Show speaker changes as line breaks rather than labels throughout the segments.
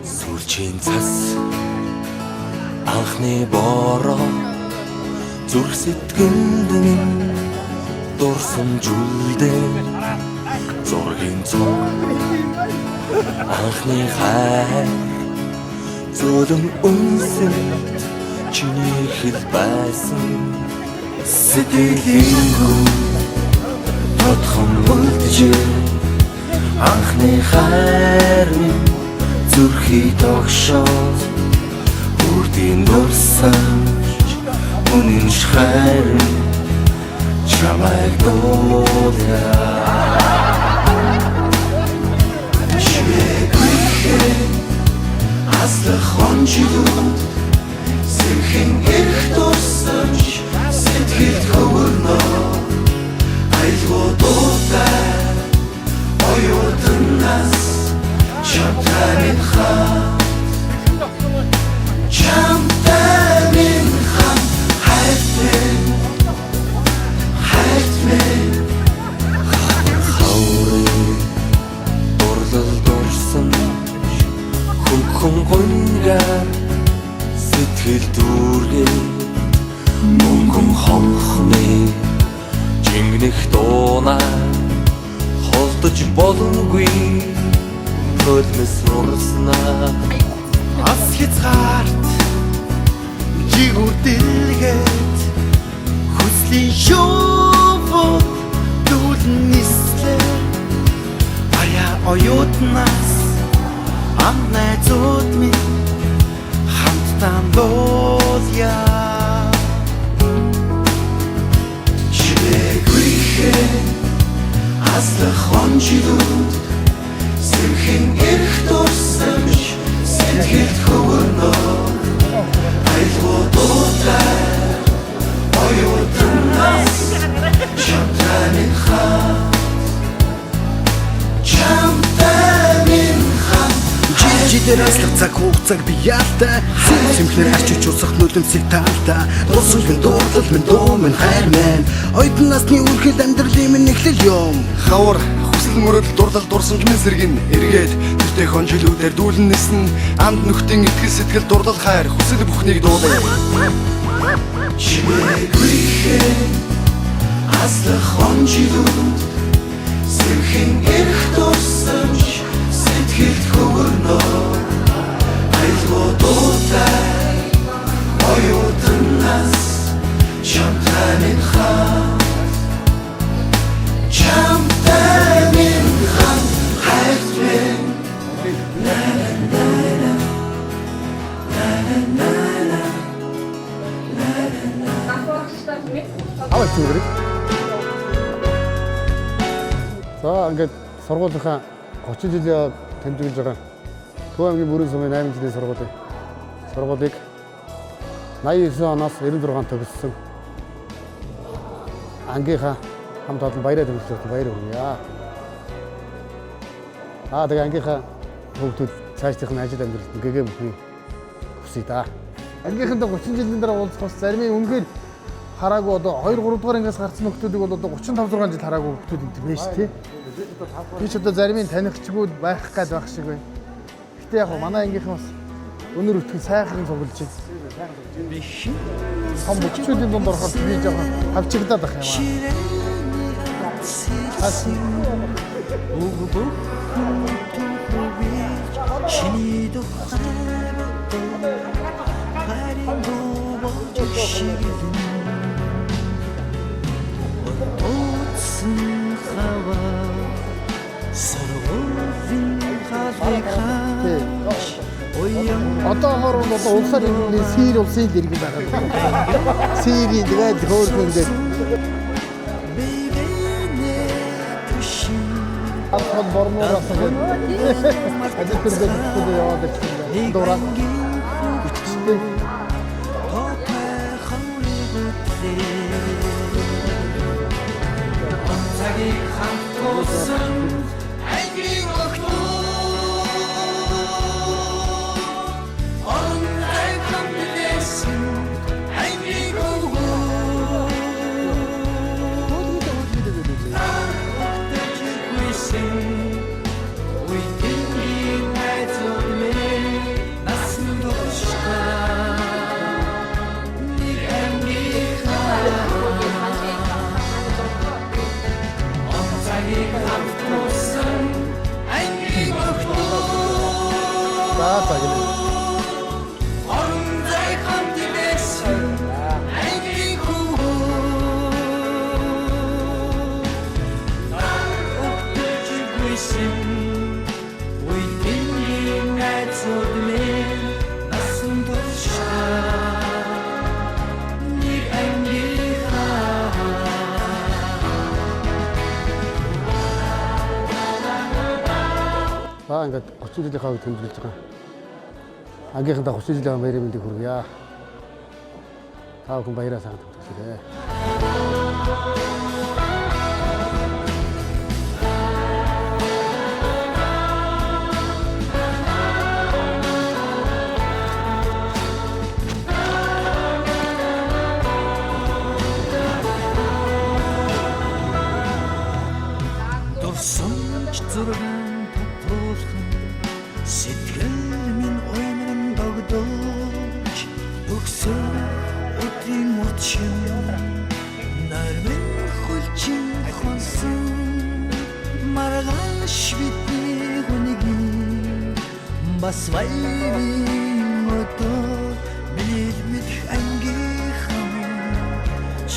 Сүлжийн цас анхны бороо зүрх сэтгэлд минь дурсан жүлдээ зургийн цог анхны хайр зүлэм үнсэн чиний хэл байсан сэтгэлийн хүн тодхон үлджээ анхны хайр минь зүрхий тогшоод үрдийн дурсамж үнэн хайр чамайг дуулаа чимээгүй аслах хонжидууд сэрхэн эрх дурсамж сэтгэлд хөвөрнөө айлгуудуудаа оюутнаас Чамтай минь хам хайт минь хаврын дурлал дурсан хүн гонгаар сэтгэл дүүргээ мөнгөн хонхны жингнэх дуунаа холдож боломгүй Хөлмөс урснаа ас хязгаарт жигүүр дэлгээд хүслийн шоувод дүүлэн нислээ аяа оюутнаас ам найзууд минь хамтдаа дуулъя чимээгүй аслах хонжидууд сэрхэн эрх дурсамж сэтгэлд хөвөрнөө айлгуудуудаа оюутнаас чамтай минь Жидээр аслах цаг хугацааг би яалтай Сэмхлэр арчиж усах нүлэмсийг таалтай Дурсамжын дуурлал минь дуу минь хайр минь Оюутан насны үрхэл амьдралын минь эхлэл юм Хавар хүсэл мөрөдөл дурлал дурсамж минь сэргэн эргээд тэртээ хонжилүүдээр дүүлэн нисэн Амд нөхдийн итгэл сэтгэл дурлал хайр хүсэл бүхнийг дуулаа Чимээгүй аслах хонжилүүд сэрхэн эрх дурсамж сэтгэлд хөвөрнөө айлгуудуудаа оюутнаас чамтай минь хайт минь
За ингээд сургуулийнхаа 30 жилийн тэмдэглэж байгаа Төв аймгийн Бүрэн сумын 8 жилийн сургуулийг 89 оноос 96 төгссөн ангийнхаа хамт олон баяраа тэмдэглэж баяр хүргье. Тэгээ ангийнхаа хүүхдүүд цаашдын ажил амьдралд гэгээ мөхний хүсье да. Ангийнхандаа 30 жилийн дараа уулзах бас зарим нь үнэхээр хараагүй одоо 2 3 дугаар ангиас гарсан нөхдүүдийг бол одоо 35 6 жил хараагүй нөхдүүд юм биш тий. Би ч одоо зарим нь танихчгүй байх гад байх шиг байна. Гэтэ яг манай ангийнхан бас өнөр өтгөн сайхан цуглаж байна. Биш. Том бүчүүдийн дунд ороход би жоохон хавчигдаад байх юм аа. Одоо улсаар энэ Сир улсын дэрэг байгаа. Сирийн тэгээд хөөрхөнгөө Алхан бормоороо тэгээд ажил төрөлд яваад ирсэн. Дураа. Цагийг хамтуулсан айгийн охтоо За за гинэ. За ингээд 30 жилийн хавьд тэмдэглэж байгаа. Ангийнхандаа 30 жилийн баярын мэндийг хүргье. Та бүхэн баяраа сайн төгсгөрэй.
Дурсамж зургаан татуулхан сэтгэл минь уймран догдож өгсөн өдрийн утшин нармин хулчин хонсон маргааш бидний хүнгийн бас вайвын өдөр билмэх ангийнхан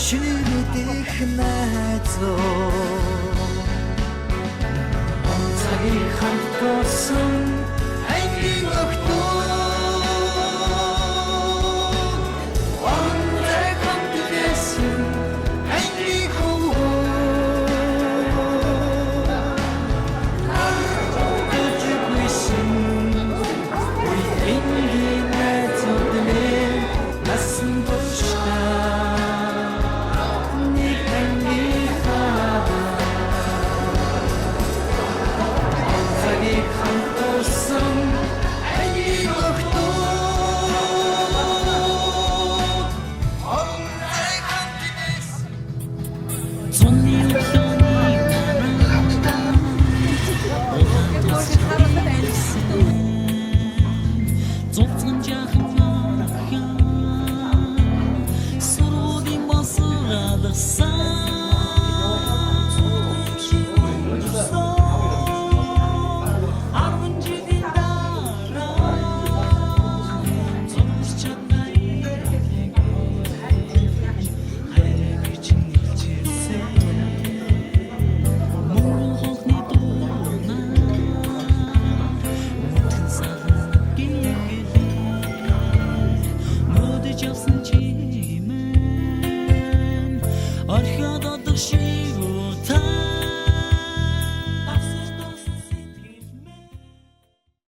шинэлдэх найзуу Цагийн тосон ангийн охтоо Вантай хамтдээсэн ангийн хөвөө Ожигүйсэн Уйдингийн найзууднээ насан туршдаа Нэг ангийн Arkada dışı